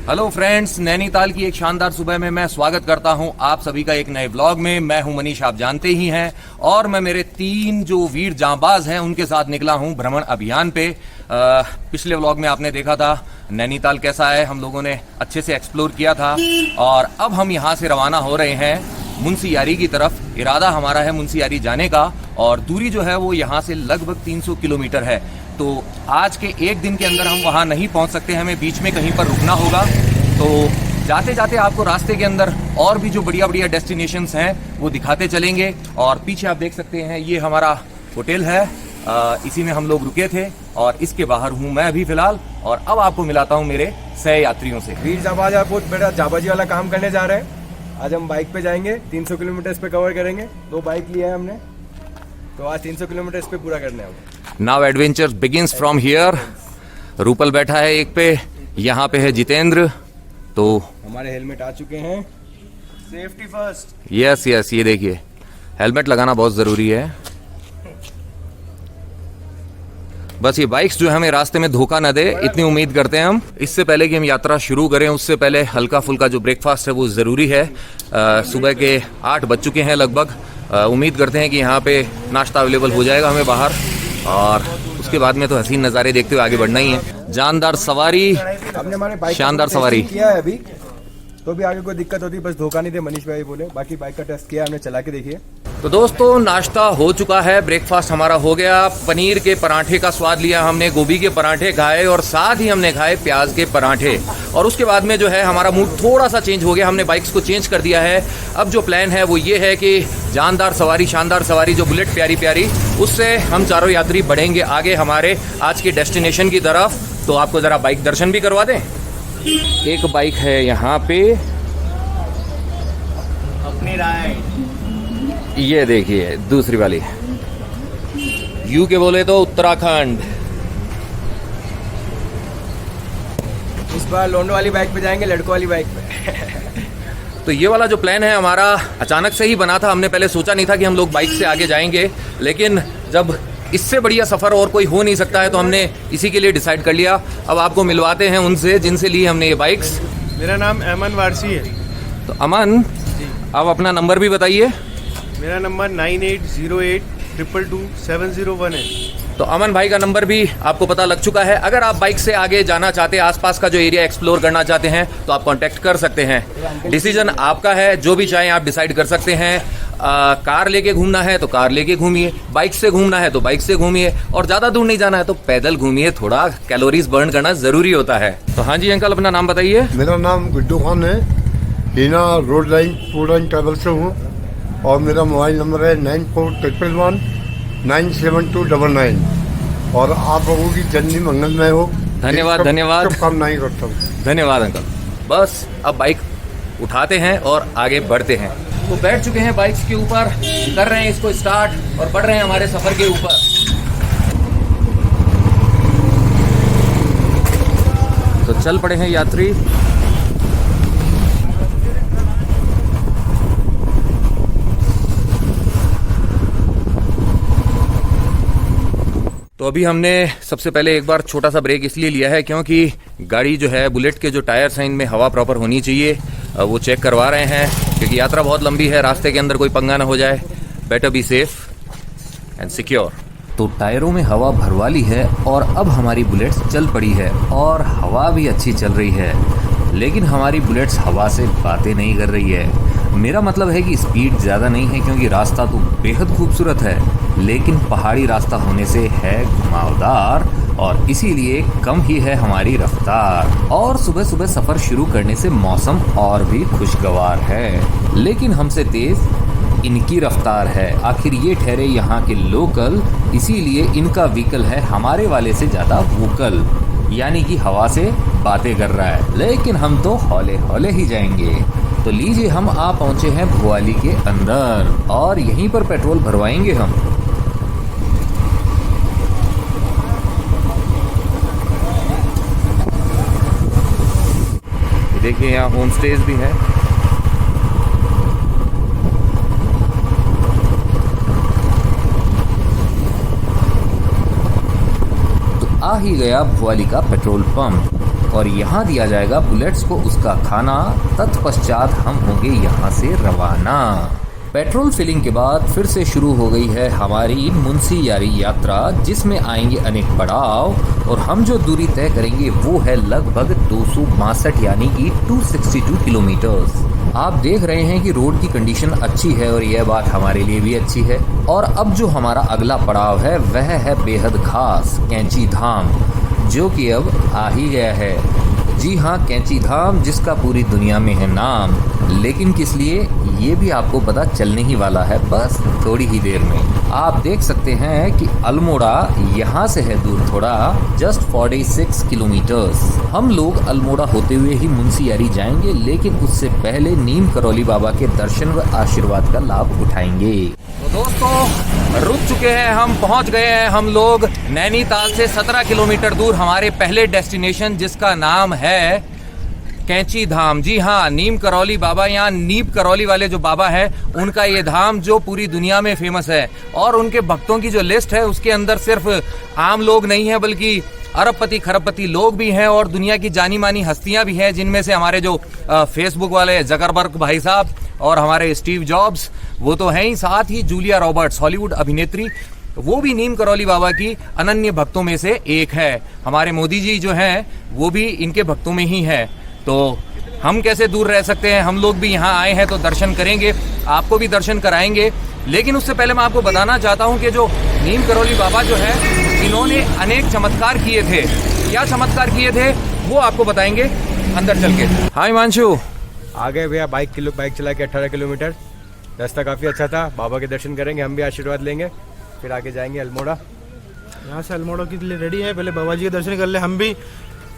Hello friends, Nainital की एक शानदार सुबह में मैं स्वागत करता हूं आप सभी का एक नए व्लॉग में। मैं हूं मनीष, आप जानते ही हैं, और मैं मेरे 3 जो वीर जांबाज हैं उनके साथ निकला हूं भ्रमण अभियान पे। पिछले व्लॉग में आपने देखा था नैनीताल कैसा है, हम लोगों ने अच्छे से एक्सप्लोर किया था। और अब हम यहां से रवाना हो रहे हैं मुंशियारी की तरफ। इरादा हमारा है मुंशियारी जाने का, और दूरी जो है वो यहाँ से लगभग 300 किलोमीटर है। तो आज के एक दिन के अंदर हम वहाँ नहीं पहुँच सकते, हमें बीच में कहीं पर रुकना होगा। तो जाते जाते आपको रास्ते के अंदर और भी जो बढ़िया बढ़िया डेस्टिनेशंस हैं वो दिखाते चलेंगे। और पीछे आप देख सकते हैं ये हमारा होटल है, इसी में हम लोग रुके थे, और इसके बाहर हूँ मैं अभी फिलहाल। और अब आपको मिलाता हूँ मेरे सह यात्रियों से। वीर जाबाज आप बहुत बड़ा जाबाजी वाला काम करने जा रहे हैं। आज हम बाइक पे जाएंगे, 300 किलोमीटर इस पे कवर करेंगे। 2 बाइक लिया है हमने, तो आज 300 किलोमीटर इस पे पूरा करने हैं। Now adventure begins from here. Rupal बैठा है एक पे, यहाँ पे है जितेंद्र। तो हमारे हेलमेट आ चुके हैं, सेफ्टी फर्स्ट। यस यस, ये देखिए हेलमेट लगाना बहुत ज़रूरी है। बस ये बाइक्स जो हमें रास्ते में धोखा न दे, इतनी उम्मीद करते हैं हम। इससे पहले कि हम यात्रा शुरू करें उससे पहले हल्का फुल्का जो ब्रेकफास्ट है वो ज़रूरी है। सुबह के 8 बज चुके हैं लगभग। उम्मीद करते हैं कि यहाँ पे नाश्ता अवेलेबल हो जाएगा हमें बाहर, और उसके बाद में तो हसीन नज़ारे देखते हुए आगे बढ़ना ही है। जानदार सवारी, हमने हमारे बाइक शानदार सवारी किया है अभी, तो भी आगे कोई दिक्कत होती, बस धोखा नहीं दे मनीष भाई बोले। बाकी बाइक का टेस्ट किया हमने, चला के देखिए। तो दोस्तों नाश्ता हो चुका है, ब्रेकफास्ट हमारा हो गया। पनीर के पराठे का स्वाद लिया हमने, गोभी के पराठे खाए, और साथ ही हमने खाए प्याज के पराठे। और उसके बाद में जो है हमारा मूड थोड़ा सा चेंज हो गया, हमने बाइक्स को चेंज कर दिया है। अब जो प्लान है वो ये है कि जानदार सवारी, शानदार सवारी जो बुलेट प्यारी प्यारी, उससे हम चारों यात्री बढ़ेंगे आगे हमारे आज के डेस्टिनेशन की तरफ। तो आपको ज़रा बाइक दर्शन भी करवा दें। एक बाइक है यहाँ पे, अपनी राय ये देखिए दूसरी वाली, यू के बोले तो उत्तराखंड। इस बार लोंडो वाली बाइक पे जाएंगे, लड़कों वाली बाइक पे। तो ये वाला जो प्लान है हमारा अचानक से ही बना था। हमने पहले सोचा नहीं था कि हम लोग बाइक से आगे जाएंगे, लेकिन जब इससे बढ़िया सफ़र और कोई हो नहीं सकता है तो हमने इसी के लिए डिसाइड कर लिया। अब आपको मिलवाते हैं उनसे जिनसे ली हमने ये बाइक्स। मेरा नाम अमन वारसी है। तो अमन, आप अपना नंबर भी बताइए। मेरा नंबर 9808222701 है। तो अमन भाई का नंबर भी आपको पता लग चुका है। अगर आप बाइक से आगे जाना चाहते हैं, आसपास का जो एरिया एक्सप्लोर करना चाहते हैं, तो आप कांटेक्ट कर सकते हैं। डिसीजन आपका है, जो भी चाहें आप डिसाइड कर सकते हैं। कार लेके घूमना है तो कार लेके घूमिए, बाइक से घूमना है तो बाइक से घूमिए, और ज़्यादा दूर नहीं जाना है तो पैदल घूमिए। थोड़ा कैलोरीज बर्न करना ज़रूरी होता है। तो हाँ जी अंकल, अपना नाम बताइए। मेरा नाम गुड्डू खान है, Heena road line tour and travel से हूँ, और मेरा मोबाइल नंबर है 9411197299। और आप लोगों की जर्नी मंगलमय हो। धन्यवाद धन्यवाद, शुभकामनाएं करता हूँ। धन्यवाद अंकल। बस अब बाइक उठाते हैं और आगे बढ़ते हैं। तो बैठ चुके हैं बाइक्स के ऊपर, कर रहे हैं इसको स्टार्ट और बढ़ रहे हैं हमारे सफर के ऊपर। तो चल पड़े हैं यात्री। तो अभी हमने सबसे पहले एक बार छोटा सा ब्रेक इसलिए लिया है क्योंकि गाड़ी जो है, बुलेट के जो टायर्स हैं इनमें हवा प्रॉपर होनी चाहिए, वो चेक करवा रहे हैं, क्योंकि यात्रा बहुत लंबी है, रास्ते के अंदर कोई पंगा ना हो जाए। Better be safe and secure. तो टायरों में हवा भरवा ली है और अब हमारी बुलेट्स चल पड़ी है, और हवा भी अच्छी चल रही है, लेकिन हमारी बुलेट्स हवा से बातें नहीं कर रही है। मेरा मतलब है कि स्पीड ज़्यादा नहीं है, क्योंकि रास्ता तो बेहद खूबसूरत है, लेकिन पहाड़ी रास्ता होने से है घुमावदार, और इसीलिए कम ही है हमारी रफ्तार। और सुबह सुबह सफ़र शुरू करने से मौसम और भी खुशगवार है, लेकिन हमसे तेज़ इनकी रफ्तार है। आखिर ये ठहरे यहाँ के लोकल, इसीलिए इनका व्हीकल है हमारे वाले से ज़्यादा वोकल, यानी कि हवा से बातें कर रहा है। लेकिन हम तो हौले हौले ही जाएंगे। तो लीजिए, हम आ पहुँचे हैं भुआली के अंदर, और यहीं पर पेट्रोल भरवाएंगे हम। देखिए यहाँ होम स्टेज भी है। तो आ ही गया भुआली का पेट्रोल पंप। और यहाँ दिया जाएगा बुलेट्स को उसका खाना। तत्पश्चात हम होंगे यहाँ से रवाना। पेट्रोल फिलिंग के बाद फिर से शुरू हो गई है हमारी मुंशियारी यात्रा, जिसमें आएंगे अनेक पड़ाव और हम जो दूरी तय करेंगे वो है लगभग 262 यानी कि 262 किलोमीटर्स। आप देख रहे हैं कि रोड की कंडीशन अच्छी है और यह बात हमारे लिए भी अच्छी है। और अब जो हमारा अगला पड़ाव है वह है बेहद खास कैंची धाम, जो कि अब आ ही गया है। जी हाँ, कैंची धाम, जिसका पूरी दुनिया में है नाम, लेकिन किस लिए ये भी आपको पता चलने ही वाला है बस थोड़ी ही देर में। आप देख सकते हैं कि अल्मोड़ा यहाँ से है दूर थोड़ा, जस्ट 46 किलोमीटर्स। हम लोग अल्मोड़ा होते हुए ही मुंशियारी जाएंगे, लेकिन उससे पहले नीम करौली बाबा के दर्शन व आशीर्वाद का लाभ उठाएंगे। तो दोस्तों, रुक चुके हैं हम, पहुंच गए हैं हम लोग नैनीताल से 17 किलोमीटर दूर हमारे पहले डेस्टिनेशन, जिसका नाम है कैंची धाम। जी हाँ, नीम करौली बाबा, यहाँ नीम करौली वाले जो बाबा हैं उनका ये धाम जो पूरी दुनिया में फेमस है। और उनके भक्तों की जो लिस्ट है उसके अंदर सिर्फ आम लोग नहीं है, बल्कि अरबपति खरबपति लोग भी हैं और दुनिया की जानी मानी हस्तियां भी हैं, जिनमें से हमारे जो फेसबुक वाले जकरबर्ग भाई साहब और हमारे स्टीव जॉब्स वो तो हैं ही, साथ ही जूलिया रॉबर्ट्स हॉलीवुड अभिनेत्री, वो भी नीम करौली बाबा की अनन्य भक्तों में से एक है। हमारे मोदी जी जो हैं वो भी इनके भक्तों में ही है। तो हम कैसे दूर रह सकते हैं, हम लोग भी यहाँ आए हैं तो दर्शन करेंगे, आपको भी दर्शन कराएंगे। लेकिन उससे पहले मैं आपको बताना चाहता हूँ कि जो नीम करौली बाबा जो है इन्होंने अनेक चमत्कार किए थे। क्या चमत्कार किए थे वो आपको बताएंगे अंदर चल के। हाय हिमांशु, आ गए भैया बाइक चला के 18 किलोमीटर। रास्ता काफ़ी अच्छा था, बाबा के दर्शन करेंगे, हम भी आशीर्वाद लेंगे, फिर आगे जाएंगे अल्मोड़ा। यहाँ से अल्मोड़ा के लिए रेडी है, पहले बाबा जी के दर्शन कर ले, हम भी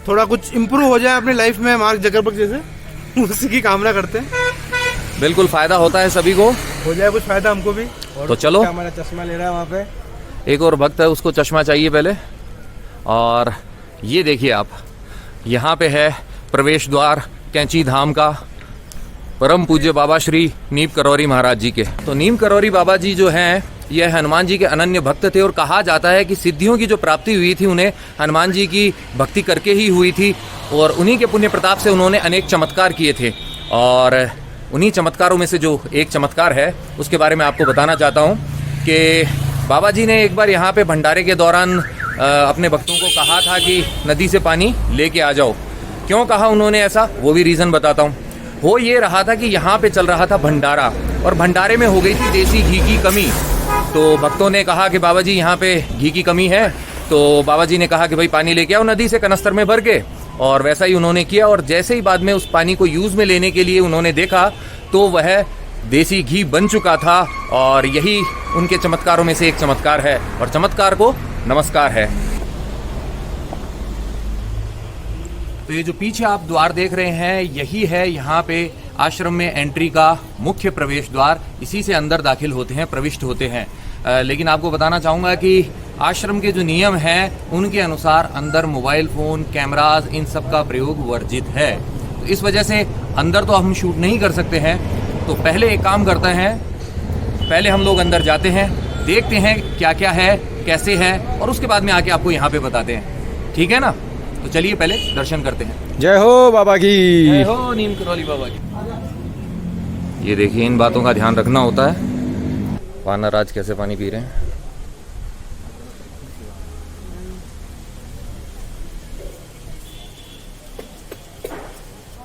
थोड़ा कुछ इम्प्रूव हो जाए अपनी लाइफ में मार्क जकरबर्ग जैसे, उसी की कामना करते हैं। बिल्कुल फायदा होता है सभी को, हो जाए कुछ फायदा हमको भी। तो चलो। हमारा चश्मा ले रहा है वहाँ पे, एक और भक्त है, उसको चश्मा चाहिए पहले। और ये देखिए आप, यहाँ पे है प्रवेश द्वार कैंची धाम का, परम पूज्य बाबा श्री नीम करौरी महाराज जी के। तो नीम करौरी बाबा जी जो हैं यह हनुमान जी के अनन्य भक्त थे और कहा जाता है कि सिद्धियों की जो प्राप्ति हुई थी उन्हें हनुमान जी की भक्ति करके ही हुई थी और उन्हीं के पुण्य प्रताप से उन्होंने अनेक चमत्कार किए थे। और उन्हीं चमत्कारों में से जो एक चमत्कार है उसके बारे में आपको बताना चाहता हूँ कि बाबा जी ने एक बार यहाँ पे भंडारे के दौरान अपने भक्तों को कहा था कि नदी से पानी लेके आ जाओ। क्यों कहा उन्होंने ऐसा, वो भी रीज़न बताता हूँ। हो ये रहा था कि यहाँ पे चल रहा था भंडारा और भंडारे में हो गई थी देसी घी की कमी। तो भक्तों ने कहा कि बाबा जी यहाँ पे घी की कमी है। तो बाबा जी ने कहा कि भाई पानी लेके आओ नदी से कनस्तर में भर के, और वैसा ही उन्होंने किया। और जैसे ही बाद में उस पानी को यूज़ में लेने के लिए उन्होंने देखा तो वह देसी घी बन चुका था। और यही उनके चमत्कारों में से एक चमत्कार है और चमत्कार को नमस्कार है। तो ये जो पीछे आप द्वार देख रहे हैं यही है यहाँ पे आश्रम में एंट्री का मुख्य प्रवेश द्वार। इसी से अंदर दाखिल होते हैं, प्रविष्ट होते हैं। लेकिन आपको बताना चाहूँगा कि आश्रम के जो नियम हैं उनके अनुसार अंदर मोबाइल फ़ोन, कैमराज, इन सब का प्रयोग वर्जित है। तो इस वजह से अंदर तो हम शूट नहीं कर सकते हैं। तो पहले एक काम करते हैं, पहले हम लोग अंदर जाते हैं, देखते हैं क्या क्या है, कैसे है, और उसके बाद में आके आपको यहाँ पे बताते हैं। ठीक है ना? तो चलिए पहले दर्शन करते हैं। जय हो बाबा की, जय हो नीम करौली बाबा की। ये देखिए, इन बातों का ध्यान रखना होता है। वानर आज कैसे पानी पी रहे हैं।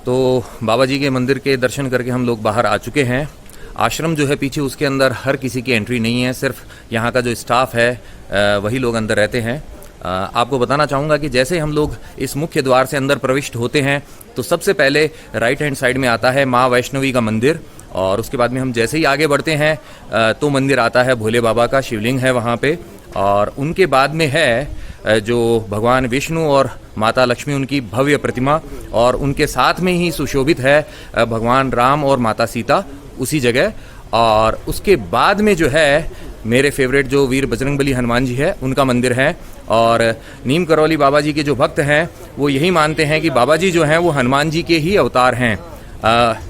तो बाबा जी के मंदिर के दर्शन करके हम लोग बाहर आ चुके हैं। आश्रम जो है पीछे, उसके अंदर हर किसी की एंट्री नहीं है, सिर्फ यहाँ का जो स्टाफ है वही लोग अंदर रहते हैं। आपको बताना चाहूँगा कि जैसे हम लोग इस मुख्य द्वार से अंदर प्रविष्ट होते हैं तो सबसे पहले राइट हैंड साइड में आता है माँ वैष्णवी का मंदिर, और उसके बाद में हम जैसे ही आगे बढ़ते हैं तो मंदिर आता है भोले बाबा का, शिवलिंग है वहाँ पे। और उनके बाद में है जो भगवान विष्णु और माता लक्ष्मी, उनकी भव्य प्रतिमा, और उनके साथ में ही सुशोभित है भगवान राम और माता सीता उसी जगह। और उसके बाद में जो है मेरे फेवरेट जो वीर बजरंगबली हनुमान जी है उनका मंदिर है। और नीम करौली बाबा जी के जो भक्त हैं वो यही मानते हैं कि बाबा जी जो हैं वो हनुमान जी के ही अवतार हैं,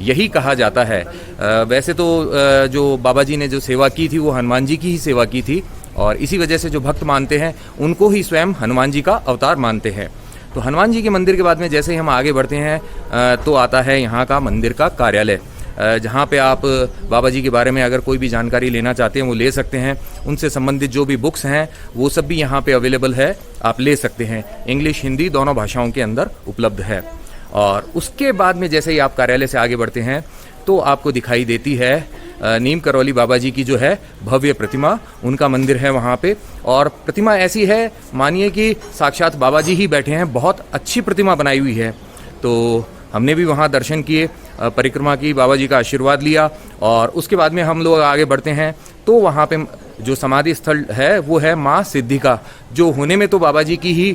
यही कहा जाता है। वैसे तो जो बाबा जी ने जो सेवा की थी वो हनुमान जी की ही सेवा की थी, और इसी वजह से जो भक्त मानते हैं उनको ही स्वयं हनुमान जी का अवतार मानते हैं। तो हनुमान जी के मंदिर के बाद में जैसे ही हम आगे बढ़ते हैं तो आता है यहाँ का मंदिर का कार्यालय, जहाँ पे आप बाबा जी के बारे में अगर कोई भी जानकारी लेना चाहते हैं वो ले सकते हैं। उनसे संबंधित जो भी बुक्स हैं वो सब भी यहाँ पे अवेलेबल है, आप ले सकते हैं। इंग्लिश हिंदी दोनों भाषाओं के अंदर उपलब्ध है। और उसके बाद में जैसे ही आप कार्यालय से आगे बढ़ते हैं तो आपको दिखाई देती है नीम करौली बाबा जी की जो है भव्य प्रतिमा, उनका मंदिर है वहाँ पे। और प्रतिमा ऐसी है मानिए कि साक्षात बाबा जी ही बैठे हैं, बहुत अच्छी प्रतिमा बनाई हुई है। तो हमने भी वहाँ दर्शन किए, परिक्रमा की, बाबा जी का आशीर्वाद लिया और उसके बाद में हम लोग आगे बढ़ते हैं तो वहाँ पे जो समाधि स्थल है वो है माँ सिद्धिका, जो होने में तो बाबा जी की ही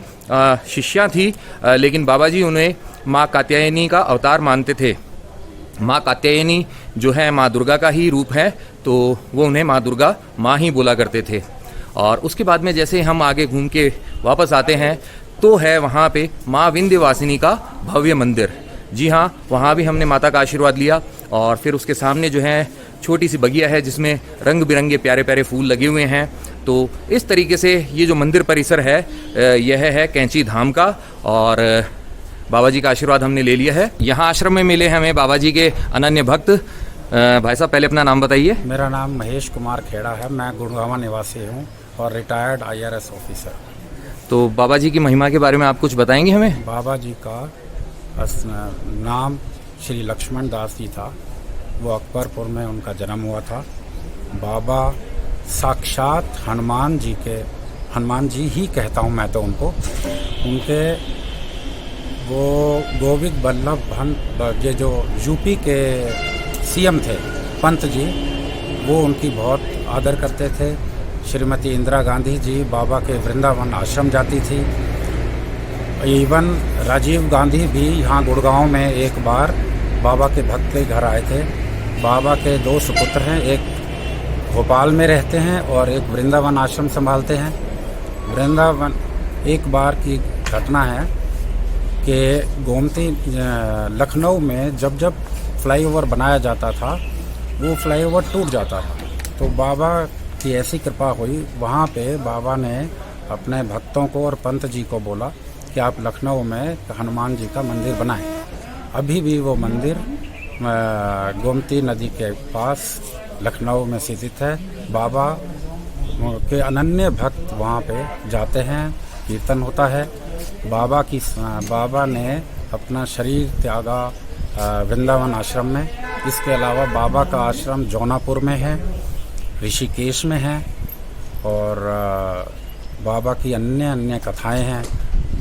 शिष्या थी, लेकिन बाबा जी उन्हें माँ कात्यायनी का अवतार मानते थे। माँ कात्यायनी जो है माँ दुर्गा का ही रूप है, तो वो उन्हें माँ दुर्गा माँ ही बोला करते थे। और उसके बाद में जैसे हम आगे घूम के वापस आते हैं तो है वहाँ पे माँ विंध्यवासिनी का भव्य मंदिर। जी हाँ, वहाँ भी हमने माता का आशीर्वाद लिया और फिर उसके सामने जो है छोटी सी बगिया है जिसमें रंग बिरंगे प्यारे प्यारे फूल लगे हुए हैं। तो इस तरीके से ये जो मंदिर परिसर है यह है कैंची धाम का और बाबा जी का आशीर्वाद हमने ले लिया है। यहाँ आश्रम में मिले हमें बाबा जी के अनन्य भक्त। भाई साहब पहले अपना नाम बताइए। मेरा नाम महेश कुमार खेड़ा है, मैं गुड़गांव निवासी हूँ और रिटायर्ड IRS ऑफिसर। तो बाबा जी की महिमा के बारे में आप कुछ बताएंगे हमें? बाबा जी का नाम श्री लक्ष्मण दास जी था, वो अकबरपुर में उनका जन्म हुआ था। बाबा साक्षात हनुमान जी ही कहता हूँ मैं तो उनको, उनके वो गोविंद बल्लभ भंत ये जो यूपी के CM थे पंत जी, वो उनकी बहुत आदर करते थे। श्रीमती इंदिरा गांधी जी बाबा के वृंदावन आश्रम जाती थी। इवन राजीव गांधी भी यहाँ गुड़गांव में एक बार बाबा के भक्त के घर आए थे। बाबा के 2 सुपुत्र हैं, एक भोपाल में रहते हैं और एक वृंदावन आश्रम संभालते हैं। वृंदावन एक बार की घटना है कि गोमती लखनऊ में जब फ्लाईओवर बनाया जाता था वो फ्लाईओवर टूट जाता था, तो बाबा की ऐसी कृपा हुई, वहाँ पे बाबा ने अपने भक्तों को और पंत जी को बोला कि आप लखनऊ में हनुमान जी का मंदिर बनाएं। अभी भी वो मंदिर गोमती नदी के पास लखनऊ में स्थित है। बाबा के अनन्य भक्त वहाँ पे जाते हैं, कीर्तन होता है। बाबा ने अपना शरीर त्यागा वृंदावन आश्रम में। इसके अलावा बाबा का आश्रम जौनापुर में है, ऋषिकेश में है और बाबा की अन्य कथाएं हैं।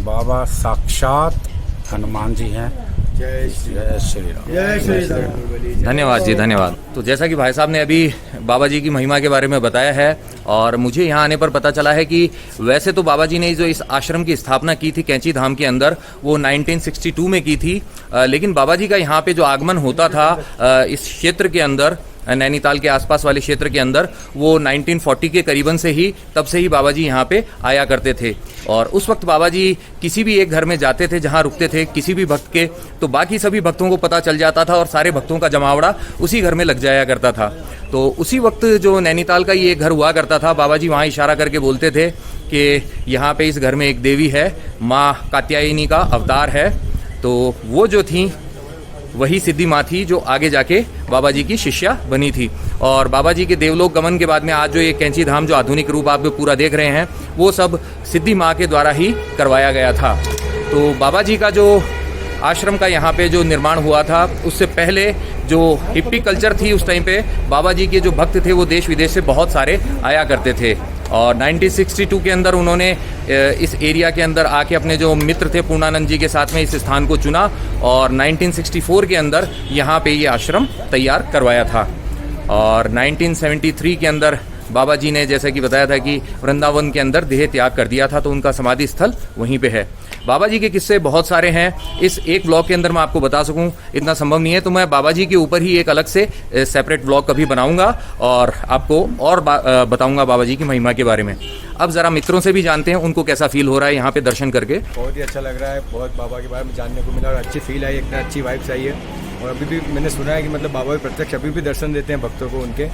बाबा साक्षात हनुमान जी हैं। जय श्री राम। जय श्री राम। धन्यवाद जी, धन्यवाद। तो जैसा कि भाई साहब ने अभी बाबा जी की महिमा के बारे में बताया है और मुझे यहाँ आने पर पता चला है कि वैसे तो बाबा जी ने जो इस आश्रम की स्थापना की थी कैंची धाम के अंदर वो 1962 में की थी, लेकिन बाबा जी का यहाँ पे जो आगमन होता था इस क्षेत्र के अंदर, नैनीताल के आसपास वाले क्षेत्र के अंदर, वो 1940 के करीबन से ही, तब से ही बाबा जी यहाँ पे आया करते थे। और उस वक्त बाबा जी किसी भी एक घर में जाते थे जहाँ रुकते थे किसी भी भक्त के, तो बाकी सभी भक्तों को पता चल जाता था और सारे भक्तों का जमावड़ा उसी घर में लग जाया करता था। तो उसी वक्त जो नैनीताल का ये घर हुआ करता था, बाबा जी वहाँ इशारा करके बोलते थे कि यहाँ पे इस घर में एक देवी है, माँ कात्यायनी का अवतार है। तो वो जो थी वही सिद्धि माँ थी जो आगे जाके बाबा जी की शिष्या बनी थी। और बाबा जी के देवलोक गमन के बाद में आज जो ये कैंची धाम जो आधुनिक रूप आप पूरा देख रहे हैं वो सब सिद्धि माँ के द्वारा ही करवाया गया था। तो बाबा जी का जो आश्रम का यहाँ पे जो निर्माण हुआ था उससे पहले जो हिप्पी कल्चर थी उस टाइम पे बाबा जी के जो भक्त थे वो देश विदेश से बहुत सारे आया करते थे। और 1962 के अंदर उन्होंने इस एरिया के अंदर आके अपने जो मित्र थे पूर्णानंद जी के साथ में इस स्थान को चुना और 1964 के अंदर यहाँ पे ये आश्रम तैयार करवाया था। और 1973 के अंदर बाबा जी ने जैसा कि बताया था कि वृंदावन के अंदर देह त्याग कर दिया था, तो उनका समाधि स्थल वहीं पे है। बाबा जी के किस्से बहुत सारे हैं, इस एक ब्लॉग के अंदर मैं आपको बता सकूं इतना संभव नहीं है, तो मैं बाबा जी के ऊपर ही एक अलग से सेपरेट ब्लॉग कभी बनाऊंगा और आपको और बताऊंगा बाबा जी की महिमा के बारे में। अब ज़रा मित्रों से भी जानते हैं उनको कैसा फील हो रहा है यहाँ पे दर्शन करके। बहुत ही अच्छा लग रहा है, बहुत बाबा के बारे में जानने को मिला और अच्छी फील आई, एक अच्छी वाइब्स आई है। और अभी भी मैंने सुना है कि मतलब बाबा भी प्रत्यक्ष अभी भी दर्शन देते हैं भक्तों को उनके,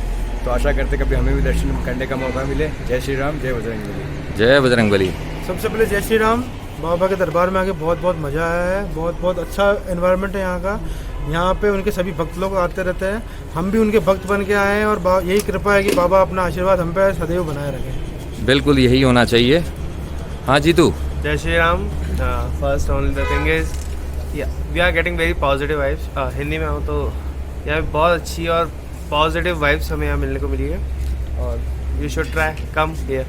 तो आशा करते कभी हमें भी दर्शन करने का मौका मिले। जय श्री राम, जय बजरंगबली। जय बजरंगबली। सबसे पहले जय श्री राम। बाबा के दरबार में आके बहुत बहुत मज़ा आया है। बहुत बहुत अच्छा एनवायरनमेंट है यहाँ का। यहाँ पे उनके सभी भक्त लोग आते रहते हैं, हम भी उनके भक्त बन के आए हैं और यही कृपा है कि बाबा अपना आशीर्वाद हम पे सदैव बनाए रखें। बिल्कुल यही होना चाहिए। हाँ जीतू। जय Shri Ram. First only the thing is we are getting very positive vibes. Hindi में हो तो यहाँ बहुत अच्छी और पॉजिटिव वाइब्स हमें यहाँ मिलने को मिली है और you should try come here.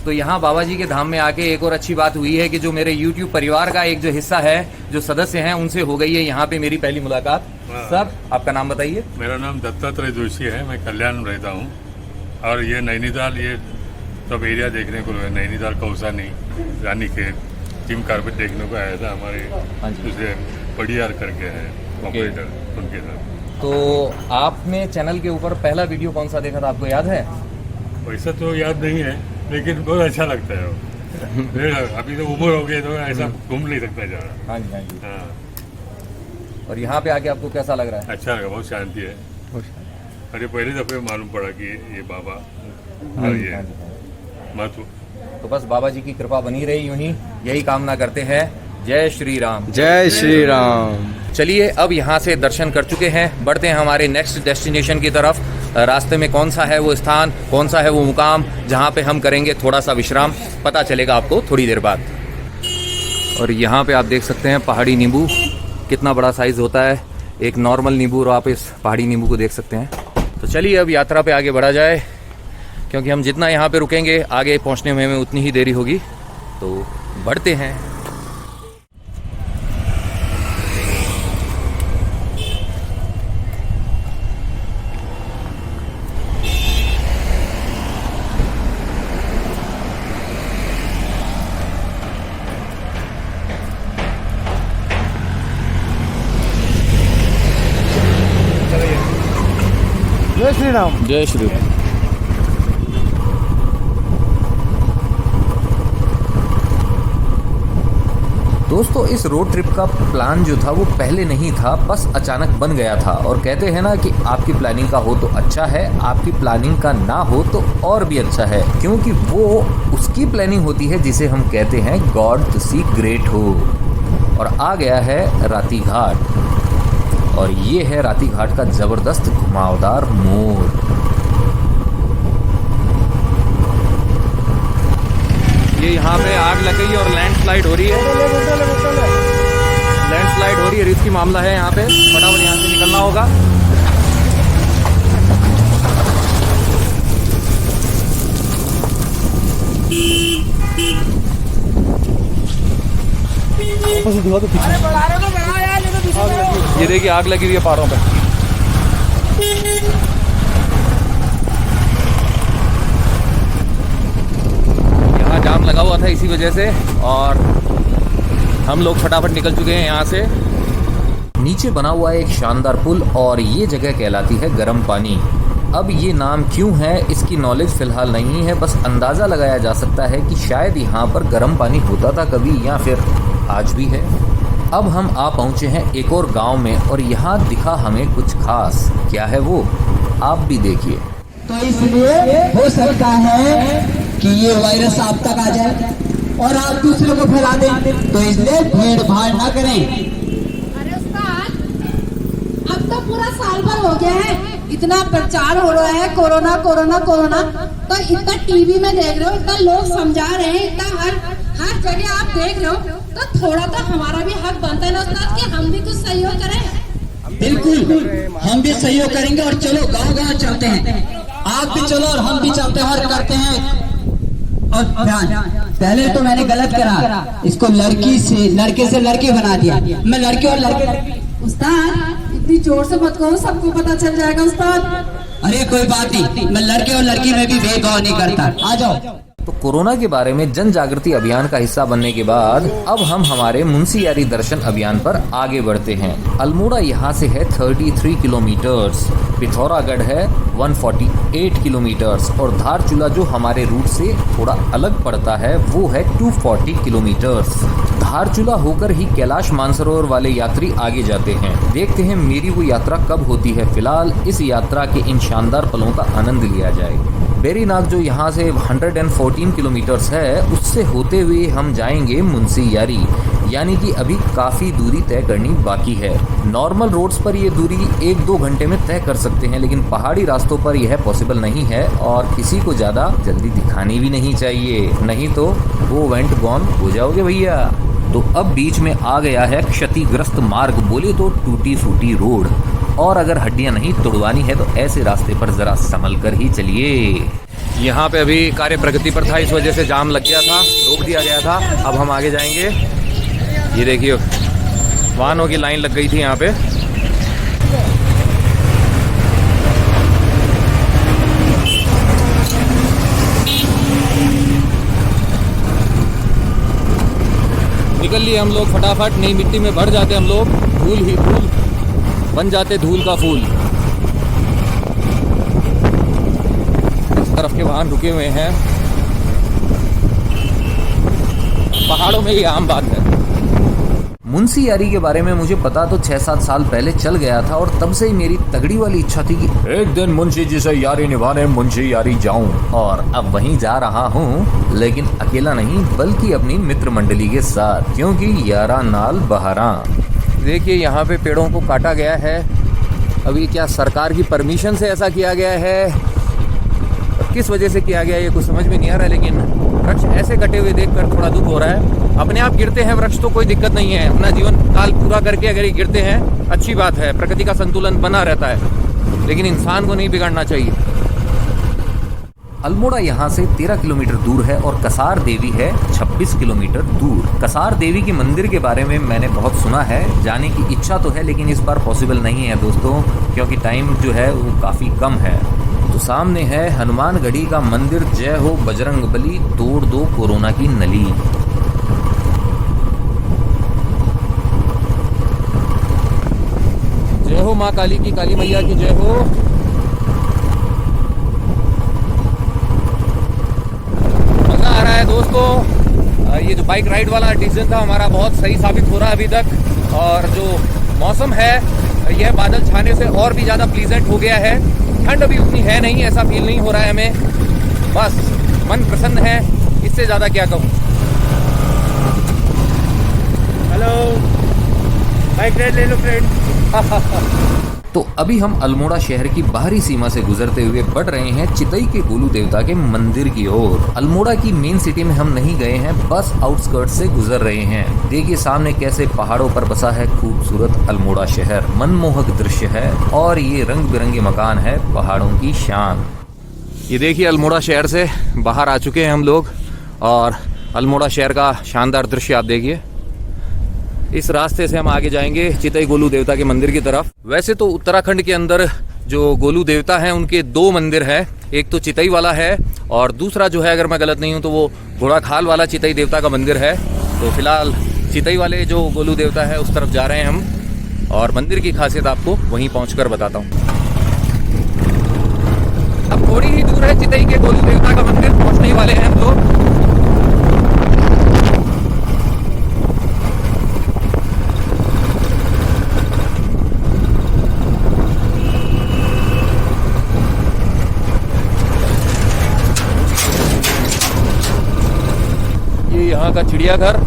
तो यहाँ बाबा जी के धाम में आके एक और अच्छी बात हुई है कि जो मेरे YouTube परिवार का एक जो हिस्सा है, जो सदस्य हैं, उनसे हो गई है यहाँ पे मेरी पहली मुलाकात। सर आपका नाम बताइए। मेरा नाम दत्तात्रेय जोशी है, मैं कल्याण में रहता हूँ और ये नैनीताल ये सब एरिया देखने को नैनीताल कौसानी रानीखेत टीम कारपेट देखने को आया था हमारे दूसरे पड़ियार करके हैं ऑपरेटर उनके साथ। तो आपने चैनल के ऊपर पहला वीडियो कौन सा देखा था, आपको याद है? वैसा तो याद नहीं है लेकिन बहुत अच्छा लगता है वो। अभी तो उम्र हो गई तो ऐसा घूम नहीं सकता जा रहा। हाँ जी हाँ जी। हाँ और यहाँ पे आके आपको कैसा लग रहा है? अच्छा लगा, बहुत शांति है। अरे पहले दफे मालूम पड़ा कि ये बाबा और ये महत्व। तो बस बाबा जी की कृपा बनी रही यूं ही, यही कामना करते हैं। जय श्री राम। जय श्री राम। चलिए अब यहाँ से दर्शन कर चुके हैं, बढ़ते हैं हमारे नेक्स्ट डेस्टिनेशन की तरफ। रास्ते में कौन सा है वो स्थान, कौन सा है वो मुकाम जहाँ पे हम करेंगे थोड़ा सा विश्राम, पता चलेगा आपको थोड़ी देर बाद। और यहाँ पे आप देख सकते हैं पहाड़ी नींबू, कितना बड़ा साइज होता है एक नॉर्मल नींबू, और आप इस पहाड़ी नींबू को देख सकते हैं। तो चलिए अब यात्रा पे आगे बढ़ा जाए, क्योंकि हम जितना यहाँ पे रुकेंगे आगे पहुँचने में हमें उतनी ही देरी होगी। तो बढ़ते हैं। जय श्री राम। जय श्री राम। दोस्तों इस रोड ट्रिप का प्लान जो था वो पहले नहीं था, बस अचानक बन गया था। और कहते हैं ना कि आपकी प्लानिंग का हो तो अच्छा है, आपकी प्लानिंग का ना हो तो और भी अच्छा है, क्योंकि वो उसकी प्लानिंग होती है जिसे हम कहते हैं गॉड टू सी ग्रेट हो। और आ गया है राती घाट, और ये है राती घाट का जबरदस्त घुमावदार मोड़। ये यहाँ पे आग लग गई और लैंडस्लाइड हो रही है। लैंडस्लाइड हो रही है, रिस्की मामला है यहाँ पे, फटाफट यहाँ से निकलना होगा। ये देखिए आग लगी हुई है पहाड़ों पे। यहाँ जाम लगा हुआ था इसी वजह से, और हम लोग फटाफट निकल चुके हैं यहाँ से। नीचे बना हुआ है एक शानदार पुल, और ये जगह कहलाती है गर्म पानी। अब ये नाम क्यों है इसकी नॉलेज फिलहाल नहीं है, बस अंदाज़ा लगाया जा सकता है कि शायद यहाँ पर गर्म पानी होता था कभी, या फिर आज भी है। अब हम आ पहुँचे हैं एक और गांव में, और यहाँ दिखा हमें कुछ खास। क्या है वो, आप भी देखिए। तो इसलिए हो सकता है कि ये वायरस आप तक आ जाए और आप दूसरों को फैला दें, तो इसलिए भीड़ भाड़ ना करें। अरे उस्ताद, अब तो पूरा साल भर हो गया है, इतना प्रचार हो रहा है कोरोना कोरोना कोरोना, तो इतना टीवी में देख रहे हो, इतना लोग समझा रहे हैं, इतना हर जगह आप देख रहे हो, तो थोड़ा तो हमारा भी हक बनता है ना उस्ताद कि हम भी कुछ सहयोग करें। बिल्कुल, हम भी सहयोग करेंगे और चलो गांव-गांव चलते हैं। आप भी चलो और हम भी चलते हैं और करते हैं। और ध्यान, पहले तो मैंने गलत करा, इसको लड़के से लड़की बना दिया। मैं लड़के और लड़के। उस्ताद इतनी जोर से मत कहो, सबको पता चल जाएगा उस्ताद। अरे कोई बात नहीं, मैं लड़के और लड़की में भी भेदभाव नहीं करता। आ जाओ। तो कोरोना के बारे में जन जागृति अभियान का हिस्सा बनने के बाद अब हम हमारे मुंशियारी दर्शन अभियान पर आगे बढ़ते हैं। अल्मोड़ा यहाँ से है 33 किलोमीटर्स, पिथौरागढ़ है 148 किलोमीटर्स, और धारचूला जो हमारे रूट से थोड़ा अलग पड़ता है वो है 240 किलोमीटर्स। धारचूला होकर ही कैलाश मानसरोवर वाले यात्री आगे जाते हैं। देखते हैं मेरी वो यात्रा कब होती है। फिलहाल इस यात्रा के इन शानदार पलों का आनंद लिया जाए। बेरीनाग जो यहाँ से 114 किलोमीटर्स है, उससे होते हुए हम जाएंगे मुंशियारी, यानी कि अभी काफ़ी दूरी तय करनी बाकी है। नॉर्मल रोड्स पर ये दूरी 1-2 घंटे में तय कर सकते हैं, लेकिन पहाड़ी रास्तों पर यह पॉसिबल नहीं है और किसी को ज़्यादा जल्दी दिखानी भी नहीं चाहिए, नहीं तो वो वेंट गॉन हो जाओगे भैया। तो अब बीच में आ गया है क्षतिग्रस्त मार्ग, बोले तो टूटी फूटी रोड, और अगर हड्डियां नहीं तोड़वानी है तो ऐसे रास्ते पर जरा संभल कर ही चलिए। यहाँ पे अभी कार्य प्रगति पर था, इस वजह से जाम लग गया था, रोक दिया गया था। अब हम आगे जाएंगे। ये देखिए वाहनों की लाइन लग गई थी यहाँ पे। निकल लिए हम लोग फटाफट, नई मिट्टी में भर जाते हम लोग, धूल ही धूल बन जाते, धूल का फूल। इस तरफ के वाहन रुके हुए हैं, पहाड़ों में ये आम बात है। मुंशियारी के बारे में मुझे पता तो 6-7 साल पहले चल गया था, और तब से ही मेरी तगड़ी वाली इच्छा थी कि एक दिन मुंशी जी से यारी निभाने मुंशियारी जाऊं, और अब वहीं जा रहा हूं, लेकिन अकेला नहीं बल्कि अपनी मित्र मंडली के साथ, क्योंकि यारा नाल बहारा। देखिए यहाँ पे पेड़ों को काटा गया है, अभी क्या सरकार की परमिशन से ऐसा किया गया है, किस वजह से किया गया है ये कुछ समझ में नहीं आ रहा है, लेकिन वृक्ष ऐसे कटे हुए देखकर थोड़ा दुख हो रहा है। अपने आप गिरते हैं वृक्ष तो कोई दिक्कत नहीं है, अपना जीवन काल पूरा करके अगर ये गिरते हैं अच्छी बात है, प्रकृति का संतुलन बना रहता है, लेकिन इंसान को नहीं बिगाड़ना चाहिए। अल्मोड़ा यहाँ से 13 किलोमीटर दूर है और कसार देवी है 26 किलोमीटर दूर। कसार देवी के मंदिर के बारे में मैंने बहुत सुना है, जाने की इच्छा तो है, लेकिन इस बार पॉसिबल नहीं है दोस्तों, क्योंकि टाइम जो है वो काफ़ी कम है। तो सामने है हनुमानगढ़ी का मंदिर। जय हो बजरंगबली, तोड़ दो कोरोना की नली। जय हो माँ काली की, काली मैया की जय हो। मजा आ रहा है दोस्तों, ये जो बाइक राइड वाला डिसीजन था हमारा बहुत सही साबित हो रहा है अभी तक, और जो मौसम है यह बादल छाने से और भी ज़्यादा प्लीजेंट हो गया है। ठंड अभी उतनी है नहीं, ऐसा फील नहीं हो रहा है हमें, बस मन प्रसन्न है, इससे ज़्यादा क्या कहूँ। हेलो, बाइक राइड ले लो फ्रेंड। तो अभी हम अल्मोड़ा शहर की बाहरी सीमा से गुजरते हुए बढ़ रहे हैं चितई के गोलू देवता के मंदिर की ओर। अल्मोड़ा की मेन सिटी में हम नहीं गए हैं, बस आउटस्कर्ट से गुजर रहे हैं। देखिए सामने कैसे पहाड़ों पर बसा है खूबसूरत अल्मोड़ा शहर, मनमोहक दृश्य है, और ये रंग बिरंगे मकान है पहाड़ों की शान। ये देखिए अल्मोड़ा शहर से बाहर आ चुके हैं हम लोग, और अल्मोड़ा शहर का शानदार दृश्य आप देखिए। इस रास्ते से हम आगे जाएंगे चितई गोलू देवता के मंदिर की तरफ। वैसे तो उत्तराखंड के अंदर जो गोलू देवता हैं उनके 2 मंदिर हैं, एक तो चितई वाला है और दूसरा जो है, अगर मैं गलत नहीं हूँ तो वो घोड़ाखाल वाला चितई देवता का मंदिर है। तो फिलहाल चितई वाले जो गोलू देवता है उस तरफ जा रहे हैं हम, और मंदिर की खासियत आपको वहीं पहुँचकर बताता हूँ। अब थोड़ी ही दूर है चितई के गोलू देवता का मंदिर, पहुँचने वाले हैं हम लोग। यहाँ का चिड़ियाघर,